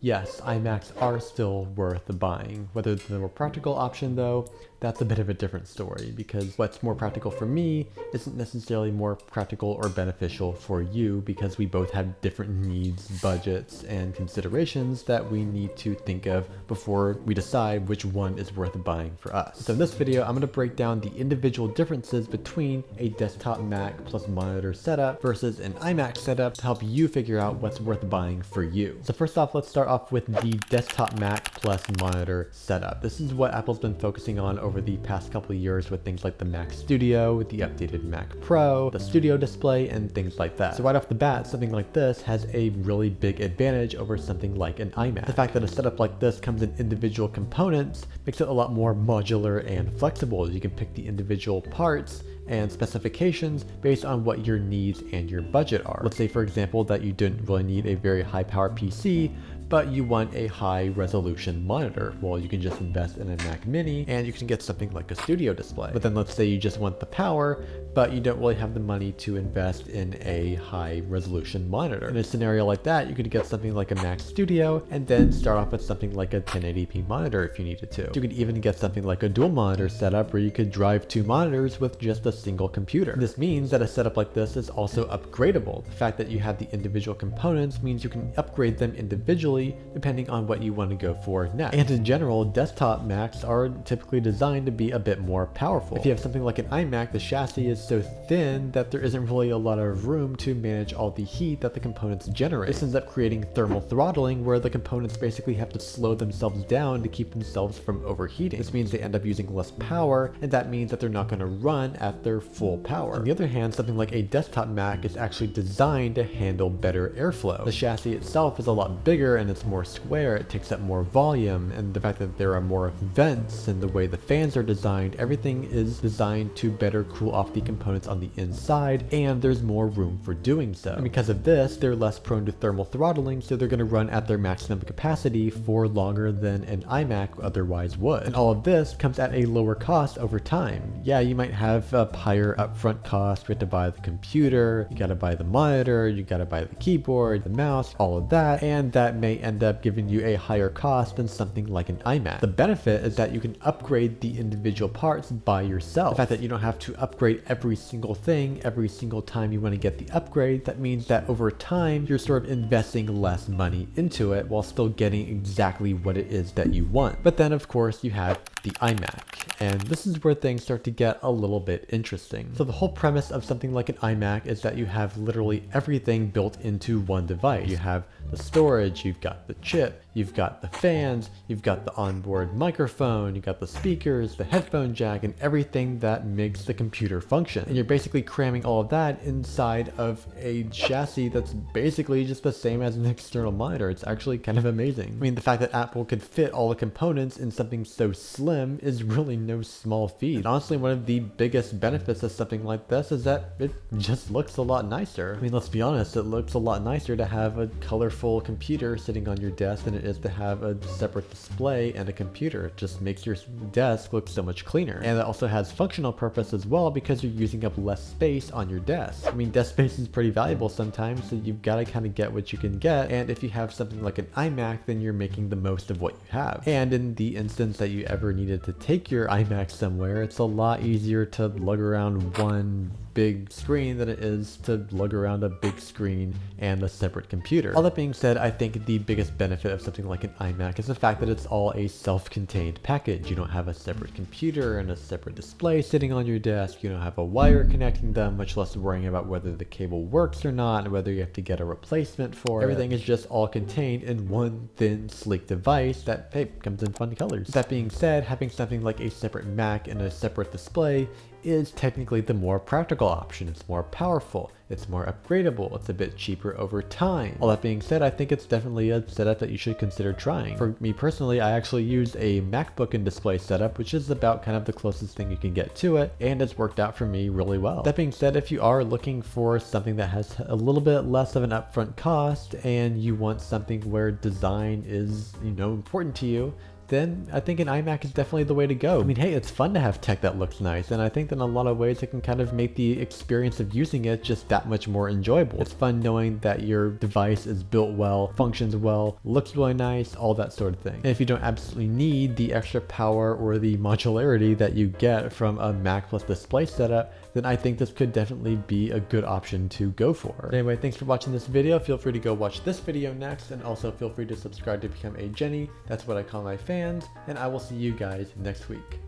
Yes, iMacs are still worth buying. Whether they're the more practical option though, that's a bit of a different story, because what's more practical for me isn't necessarily more practical or beneficial for you, because we both have different needs, budgets, and considerations that we need to think of before we decide which one is worth buying for us. So in this video, I'm going to break down the individual differences between a desktop Mac plus monitor setup versus an iMac setup to help you figure out what's worth buying for you. So first off, let's start off with the desktop Mac plus monitor setup. This is what Apple's been focusing on over the past couple of years with things like the Mac Studio, the updated Mac Pro, the Studio display, and things like that. So right off the bat, something like this has a really big advantage over something like an iMac. The fact that a setup like this comes in individual components makes it a lot more modular and flexible. You can pick the individual parts and specifications based on what your needs and your budget are. Let's say, for example, that you didn't really need a very high power PC, but you want a high resolution monitor. Well, you can just invest in a Mac Mini and you can get something like a Studio display. But then let's say you just want the power, but you don't really have the money to invest in a high resolution monitor. In a scenario like that, you could get something like a Mac Studio and then start off with something like a 1080p monitor if you needed to. You could even get something like a dual monitor setup where you could drive two monitors with just a single computer. This means that a setup like this is also upgradable. The fact that you have the individual components means you can upgrade them individually depending on what you want to go for next. And in general, desktop Macs are typically designed to be a bit more powerful. If you have something like an iMac, the chassis is so thin that there isn't really a lot of room to manage all the heat that the components generate. This ends up creating thermal throttling, where the components basically have to slow themselves down to keep themselves from overheating. This means they end up using less power, and that means that they're not going to run at their full power. On the other hand, something like a desktop Mac is actually designed to handle better airflow. The chassis itself is a lot bigger and it's more square, it takes up more volume, and the fact that there are more vents and the way the fans are designed, everything is designed to better cool off the components on the inside, and there's more room for doing so. And because of this, they're less prone to thermal throttling, so they're going to run at their maximum capacity for longer than an iMac otherwise would. And all of this comes at a lower cost over time. Yeah, you might have a higher upfront cost. You have to buy the computer, you gotta buy the monitor, you gotta buy the keyboard, the mouse, all of that, and that may end up giving you a higher cost than something like an iMac. The benefit is that you can upgrade the individual parts by yourself. The fact that you don't have to upgrade every single thing every single time you want to get the upgrade, that means that over time you're sort of investing less money into it while still getting exactly what it is that you want. But then of course you have the iMac, and this is where things start to get a little bit interesting. So the whole premise of something like an iMac is that you have literally everything built into one device. You have the storage, you've got the chip, you've got the fans, you've got the onboard microphone, you've got the speakers, the headphone jack, and everything that makes the computer function. And you're basically cramming all of that inside of a chassis that's basically just the same as an external monitor. It's actually kind of amazing. I mean, the fact that Apple could fit all the components in something so slim is really no small feat. And honestly, one of the biggest benefits of something like this is that it just looks a lot nicer. I mean, let's be honest, it looks a lot nicer to have a colorful computer sitting on your desk than it is to have a separate display and a computer. It just makes your desk look so much cleaner. And it also has functional purpose as well, because you're using up less space on your desk. I mean, desk space is pretty valuable sometimes, so you've got to kind of get what you can get. And if you have something like an iMac, then you're making the most of what you have. And in the instance that you ever needed to take your iMac somewhere, it's a lot easier to lug around one big screen than it is to lug around a big screen and a separate computer. All that being said, I think the biggest benefit of something like an iMac is the fact that it's all a self-contained package. You don't have a separate computer and a separate display sitting on your desk. You don't have a wire connecting them, much less worrying about whether the cable works or not, and whether you have to get a replacement for it. Everything is just all contained in one thin, sleek device that, hey, comes in fun colors. That being said, having something like a separate Mac and a separate display is technically the more practical option. It's more powerful, it's more upgradable, it's a bit cheaper over time. All that being said, I think it's definitely a setup that you should consider trying. For me personally, I actually use a MacBook and display setup, which is about kind of the closest thing you can get to it, and it's worked out for me really well. That being said, if you are looking for something that has a little bit less of an upfront cost and you want something where design is, important to you, then I think an iMac is definitely the way to go. I mean, hey, it's fun to have tech that looks nice, and I think that in a lot of ways it can kind of make the experience of using it just that much more enjoyable. It's fun knowing that your device is built well, functions well, looks really nice, all that sort of thing. And if you don't absolutely need the extra power or the modularity that you get from a Mac plus display setup, then I think this could definitely be a good option to go for. Anyway, thanks for watching this video. Feel free to go watch this video next, and also feel free to subscribe to become a Jenny. That's what I call my fans, and I will see you guys next week.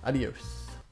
Adios.